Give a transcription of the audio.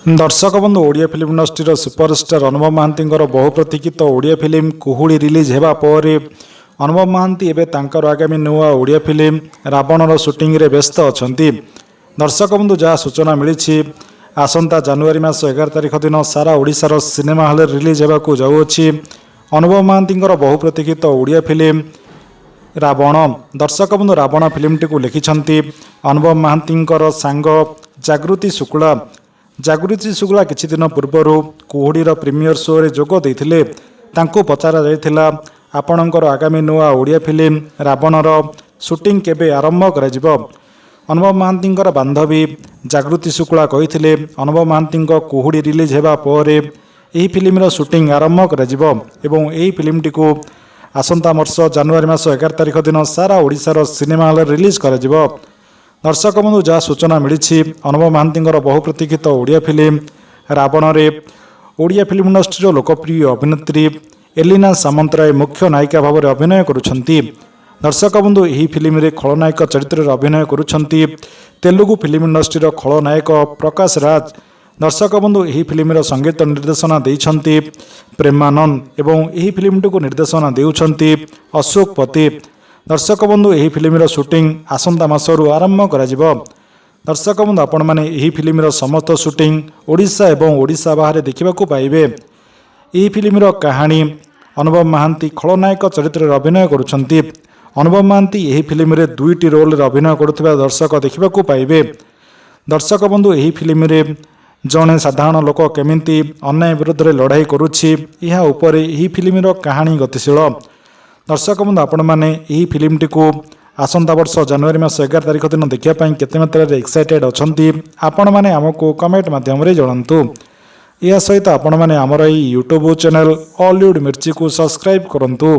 दर्शक बंधु Odia film industry superstar अनुभव महांती बहु प्रतीक्षित ओडिया फिल्म कुहुड़ी रिलीज होगा पर अनुभव महांती एवं आगामी नुआ ओडिया फिल्म रावणर सुटिंग रे व्यस्त अच्छा। दर्शक बंधु जहाँ सूचना मिली आसंता जनवरी मास 11 तारिख दिन सारा ओडिशार सिनेमा हॉल रिलीज होगा जाऊँगी अनुभव महांती बहु प्रतीक्षित ओडिया फिल्म रावण। दर्शक बंधु रावण फिल्मटी को लिखिं अनुभव महांती सांग जागृति शुक्ला। जागृति शुक्ला किछि दिन पूर्वर कुहुड़ीर प्रीमियर शो रे जोग देइथिले। तांको पचारा जाइथिला आपणकर आगामी नुआ ओडिया फिल्म रावणर शूटिंग केबे आरंभ कराजिबो। अनुभव महांती बांधवी जागृति शुक्ला कहिथिले अनुभव महांती कुहुड़ी रिलीज हेबा परे एही फिल्मर शूटिंग आरंभ कराजिबो एवं एही फिल्मटी को आसंता वर्ष जनवरी मास 11 तारिख दिन सारा ओडिशार सिनेमा हॉल रिलीज कराजिबो। दर्शक बंधु जहाँ सूचना मिली अनुभव महांती बहु प्रतीक्षित ओडिया फिल्म रावण रे ओडिया फिल्म इंडस्ट्री लोकप्रिय अभिनेत्री एलिना सामंतराय मुख्य नायिका भाव में अभिनय करुछंती। दर्शक बंधु यही फिल्म रे खलनायक चरित्र में अभिनय करुछंती तेलुगु फिल्म इंडस्ट्री खलनायक प्रकाश राज। दर्शक बंधु यही फिल्म संगीत निर्देशना देइछंती प्रेमानंद एवं यही फिल्म को निर्देशना देउछंती अशोक पति। दर्शक बंधु यही फिल्म शूटिंग आसंता मासरू आरंभ कराजिबो। दर्शक बंधु आपण माने यही फिल्म समस्त शूटिंग ओडिशा एवं ओडिशा बाहर देखा पाइबे। यही फिल्म कहानी अनुभव महांती खलनायक चरित्र में अभिनय करुछंती। अनुभव महांती यही फिल्म रे दुईटी रोल रे अभिनय करुथिबा दर्शक देखा पाइबे। दर्शक बंधु यही फिल्म रे जड़े साधारण लोक केमिति अन्याय विरुद्ध में लड़ाई करुछि या उपरे यही फिल्म कहानी गतिशील। दर्शक बंधु आपण मैंने यही फिल्मटी को आसंता वर्ष जनवरी मास 11 तारिख दिन देखापी केते मात्रा एक्साइटेड अच्छा आपण मैंने आमको कमेंट माध्यम जनातु। या सहित आपण मैंने आमर यूट्यूब चैनल हॉलीवुड मिर्ची को सब्सक्राइब करंतु।